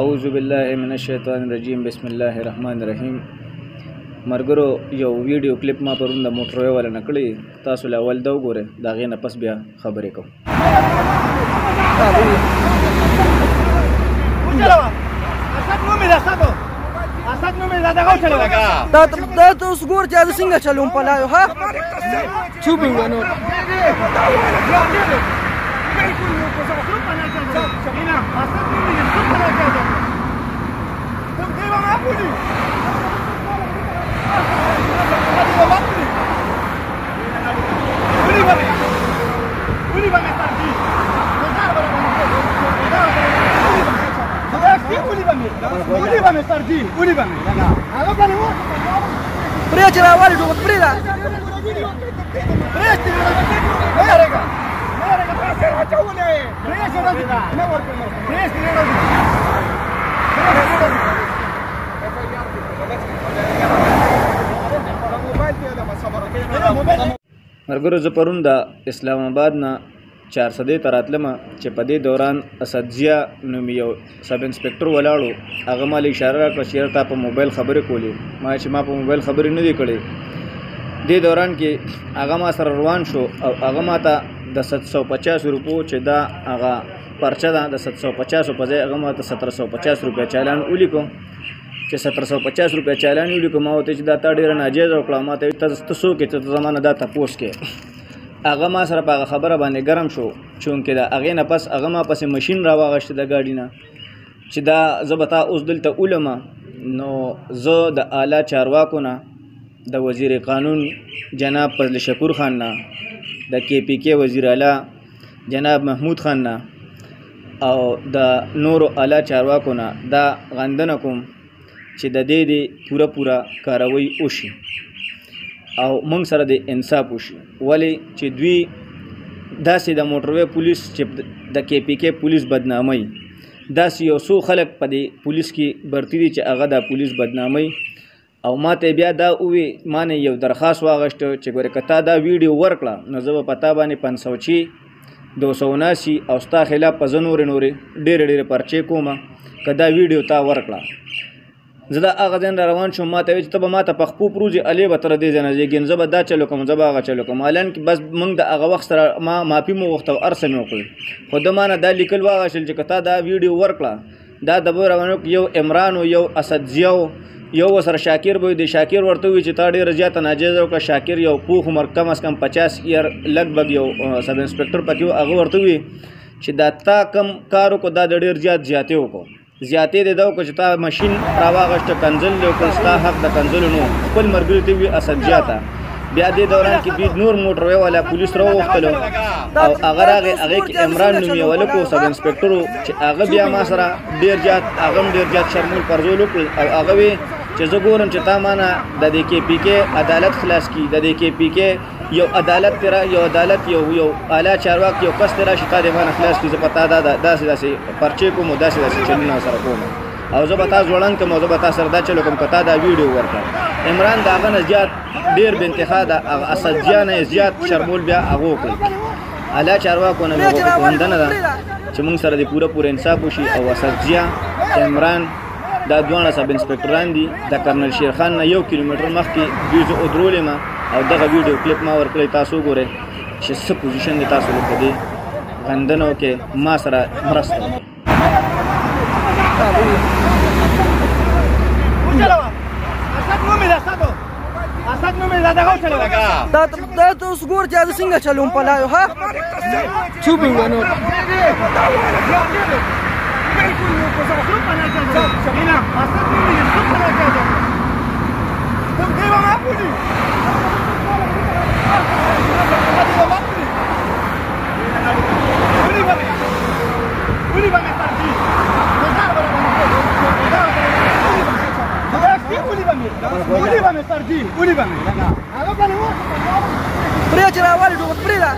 अऊज़ु बिल्लाहि मिनश्शैतानिर्रजीम बिस्मिल्लाहिर्रहमानिर्रहीम। मरगरो यो वीडियो क्लिप मा परुंदा मोटरवे वाला नकली तासु ला अवल दो गोरे दागे न पस बिया खबरे को da to sgur ja da singa chalum palayo ha chubi wano Prega wali do prega. मरगरो ज परुंदा इस्लामाबाद ना 400 तरातलमा چې په دې دوران اسدزیا نوم یو سب انسپکټر ولاړو هغه مال اشاره راکړه چې تا په موبایل خبرې کولې ما چې ما په موبایل خبرې نه دی کړې دې دوران کې هغه ما سره روان شو او هغه ما ته د 750 روپو چې دا هغه پرچه ده د 750 په ځای هغه ما ته 1750 روپیا چالان ولیکو چې 1750 روپیا چالان ولیکو ما ته چې دا تا ډېره ناجیز وکړه ما ته تاسو کې چې زمانه دا تاسو کې هغه ما سره په خبره باندې ګرم شو چونکې دا هغه نه پس هغه ما پس ماشين را واغشت د گاډی نه چې دا زبتا اوس دلته علما نو زه د اعلی چارواکو نه د وزیر قانون جناب فضل شکور خان نه د کے پی کے وزیر اعلی جناب محمود خان نه او د نور اعلی چارواکو نه دا غندنه کوم چې د دې پورا کاروي وشي او موږ سره د انصاف وشي ولی چې دوی داسې د موټروي پولیس چې د کے پی کے پولیس بدنامي داسې یو څو خلک په دې پولیس کې برتی دي چې هغه د پولیس بدنامي او ماته بیا دا وی مانه یو درخواست واغشت چې ګوره کته دا ویډیو ورکړه نو زه په پتا باندې 500 279 او ستا خلاف په نورې ډېر پرچې کوم کدا ویډیو تا ورکړه زه دا هغه ځین روان شوم ما ته وی چې ته به ما ته په خپو پروژې علی به تر دې ځنه زیږین زه به دا چلو کوم زه به هغه چلو کوم الان کې بس موږ د هغه وخت سره ما مافي مو وخت او ارسه مې وکړ خو د مانه دا لیکل واغشل چې کته دا ویډیو ورکړه دا د روانو یو عمران او یو اسدزیو یو سره شاکر به د شاکر ورته وی چې تا ډېر زیات ناجیز وکړه شاکر یو پوخ عمر کم از کم 50 ایر لګبګ یو سب انسپکټر پکې هغه ورته وی چې دا تا کم کارو کو دا ډېر زیاتې وکړو زیاتې د دو کو چې تا ماشين راواغشت کنزل له کوستا حق د کنزل نو خپل مرګ ته وی اسدجاتا بیا دې دوران کې دوی نور موټروي والا پولیس راو وختلو او هغه کې عمران نوم یو ولکو سب انسپکټر چې هغه بیا ما سره ډیر زیات شرمول پرزول او هغه وی چې زه ګورم چې تا معنا د دې کې پی کې عدالت خلاص کی د دې کې پی کې یو عدالت یو اعلی چارواک یو کس ترا شتا د باندې خلاص کی پتا دا داسې پرچې کوم داسې چلونه سره کوم او زه به تاسو وړاندې کوم زه به تاسو سره دا چلو کوم کتا دا ویډیو ورکړه عمران دا غن زیات ډیر به انتخاب اسدجان زیات شرمول بیا هغه کړ اعلی چارواکو نه وندنه ده چې موږ سره د پوره انصاف وشي او اسدجان عمران دا دوه سب انسپکټران دي د کرنل شیرخان نه 1 کیلومتر مخکې دوی او درولې ما او دغه ویډیو کلیپ ما ورکړی تاسو ګورئ چې څه پوزیشن دی تاسو لکه دی غندنو کې ما سره مرسته da to sgur ja da singa chalum palayo ha chubi wano Prega wali do prega.